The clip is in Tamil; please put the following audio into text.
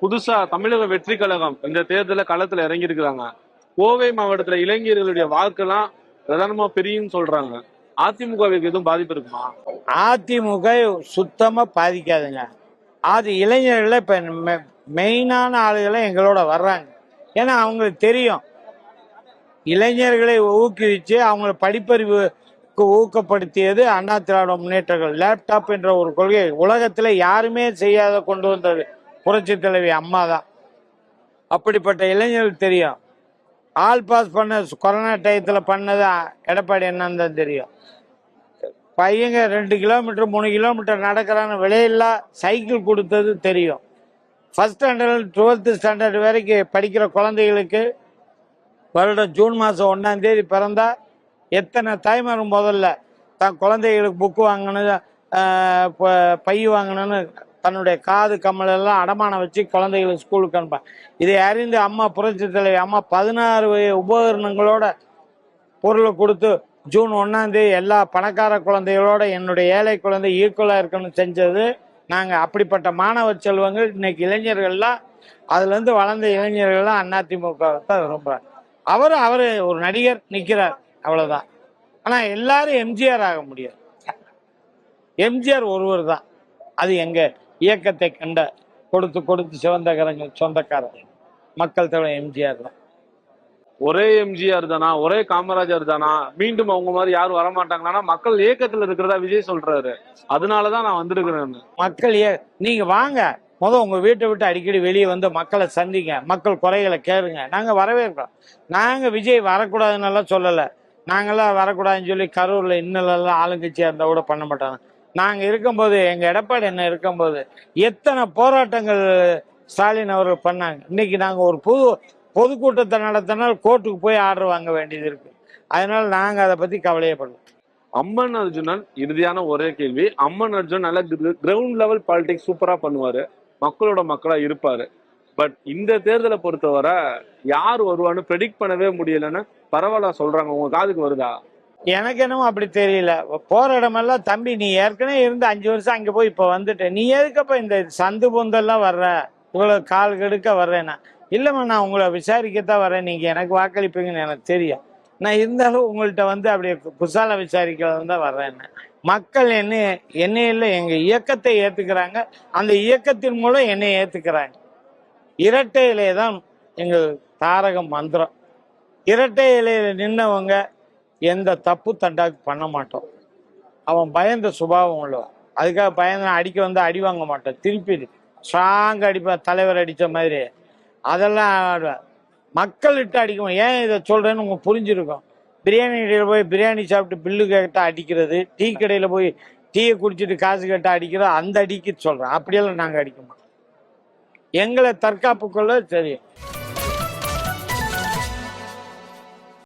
புதுசா தமிழக வெற்றி கழகம் இந்த தேர்தல களத்துல இறங்கி இருக்கிறாங்க. கோவை மாவட்டத்துல இளைஞர்களுடைய வாக்கெல்லாம் பிரதானமா பிரியும் சொல்றாங்க. அதிமுகவுக்கு எதுவும் பாதிப்பு இருக்குமா? அதிமுக சுத்தமா பாதிக்காதுங்க. அது இளைஞர்கள் இப்ப மெயினான ஆளுகளை எங்களோட வர்றாங்க. ஏன்னா அவங்களுக்கு தெரியும், இளைஞர்களை ஊக்குவிச்சு அவங்கள படிப்பறிவுக்கு ஊக்கப்படுத்தியது அண்ணா திராவிட முன்னேற்றங்கள். லேப்டாப் என்ற ஒரு கொள்கை உலகத்துல யாருமே செய்யாத கொண்டு வந்தது புரட்சி தலைவி அம்மா தான். அப்படிப்பட்ட இளைஞர்களுக்கு தெரியும். ஆல் பாஸ் பண்ண கொரோனா டயத்தில் பண்ணது எடப்பாடி என்னன்னு தான் தெரியும். பையங்க 2 கிலோமீட்டர் 3 கிலோமீட்டர் நடக்கிறான்னு விலையில்லா சைக்கிள் கொடுத்தது தெரியும். ஃபர்ஸ்ட் ஸ்டாண்டர்ட் 12th ஸ்டாண்டர்ட் வரைக்கும் படிக்கிற குழந்தைகளுக்கு வருடம் ஜூன் மாதம் 1ஆம் தேதி பிறந்தா எத்தனை தாய்மார் முதல்ல தான் குழந்தைகளுக்கு புக்கு வாங்கணும், பை வாங்கணும்னு தன்னுடைய காது கம்மலெல்லாம் அடமானம் வச்சு குழந்தைகளை ஸ்கூலுக்கு அனுப்பாங்க. இதை அறிந்து அம்மா புரட்சி தலைவி அம்மா 16 உபகரணங்களோட பொருளை கொடுத்து ஜூன் 1ஆம் தேதி எல்லா பணக்கார குழந்தைகளோட என்னுடைய ஏழை குழந்தை ஈக்குவலாக இருக்கணும்னு செஞ்சது நாங்கள். அப்படிப்பட்ட மாணவ செல்வங்கள் இன்னைக்கு இளைஞர்கள்லாம் அதுலேருந்து வளர்ந்த இளைஞர்கள்லாம் அதிமுக தான் விரும்புகிறார். அவர் ஒரு நடிகர் நிற்கிறார், அவ்வளோதான். ஆனால் எல்லாரும் எம்ஜிஆர் ஆக முடியாது. எம்ஜிஆர் ஒருவர் தான். அது எங்கள் இயக்கத்தை கண்ட கொடுத்து சிவந்தகரங்கள் சொந்தக்காரர் மக்கள் தலைவர் எம்ஜிஆர் தான். ஒரே எம்ஜிஆர் தானா, ஒரே காமராஜர் தானா, மீண்டும் அவங்க மாதிரி யாரும் வரமாட்டாங்களா? மக்கள் இயக்கத்துல இருக்கிறதா விஜய் சொல்றாரு. அதனாலதான் நான் வந்திருக்கிறேன். மக்கள் நீங்க வாங்க, உங்க வீட்டை விட்டு அடிக்கடி வெளியே வந்து மக்களை சந்திங்க, மக்கள் குறைகளை கேளுங்க. நாங்க வரவேற்கிறோம். நாங்க விஜய் வரக்கூடாதுன்னு எல்லாம் சொல்லலை. நாங்கெல்லாம் வரக்கூடாதுன்னு சொல்லி கரூர்ல இன்னெல்லாம் ஆளுங்கட்சியா இருந்தா கூட பண்ண மாட்டாங்க. நாங்க இருக்கும்போது, எங்க எடப்பாடி என்ன இருக்கும்போது எத்தனை போராட்டங்கள் ஸ்டாலின் அவர்கள் பண்ணாங்க. இன்னைக்கு நாங்க ஒரு பொதுக்கூட்டத்தை நடத்தினால் கோர்ட்டுக்கு போய் ஆர்டர் வாங்க வேண்டியது இருக்கு. அதனால நாங்க அதை பத்தி கவலையப்படலாம். அம்மன் அர்ஜுனன் இறுதியான ஒரே கேள்வி. அம்மன் அர்ஜுன் நல்ல கிரவுண்ட் லெவல் பாலிடிக்ஸ் சூப்பரா பண்ணுவாரு, மக்களோட மக்களா இருப்பாரு. பட் இந்த தேர்தலை பொறுத்தவரை யார் வருவான்னு ப்ரெடிக்ட் பண்ணவே முடியலன்னு பரவாயில்ல சொல்றாங்க. உங்க காதுக்கு வருதா? எனக்கு என்னமோ அப்படி தெரியல. போற இடமெல்லாம் தம்பி நீ ஏற்கனவே இருந்து 5 வருஷம் அங்க போய் இப்ப வந்துட்ட, நீ எதுக்கப்ப இந்த சந்து பொந்தெல்லாம் வர்ற, இவ்வளவு கால் கெடுக்க வர்றேன்னா? இல்லைம்மா, நான் உங்களை விசாரிக்கத்தான் வரேன், நீங்க எனக்கு வாக்களிப்பீங்கன்னு எனக்கு தெரியும். நான் இருந்தாலும் உங்கள்கிட்ட வந்து அப்படியே குசால விசாரிக்கிறது தான் வர்றேன். மக்கள் என்ன இல்லை எங்க இயக்கத்தை ஏத்துக்கிறாங்க, அந்த இயக்கத்தின் மூலம் என்னை ஏத்துக்கிறாங்க. இரட்டை இலையை தான் எங்கள் தாரக மந்திரம். இரட்டை இலையில நின்னவங்க எந்த தப்பு தண்டாக்கு பண்ண மாட்டோம். அவன் பயந்த சுபாவம் உள்ளவன். அதுக்காக பயந்து அடிக்க வந்து அடி வாங்க மாட்டேன். திருப்பி ஸ்ட்ராங் அடிப்பேன், தலைவர் அடித்த மாதிரி. அதெல்லாம் மக்கள்கிட்ட அடிக்கும். ஏன் இதை சொல்கிறேன்னு உங்களுக்கு புரிஞ்சிருக்கும். பிரியாணி கடையில் போய் பிரியாணி சாப்பிட்டு பில்லு கேட்டால் அடிக்கிறது, டீ கடையில் போய் டீயை குடிச்சிட்டு காசு கேட்டால் அடிக்கிறது, அந்த அடிக்க சொல்கிறேன். அப்படியெல்லாம் நாங்கள் அடிக்க மாட்டோம். எங்களை தற்காப்புக்குள்ள தெரியும்.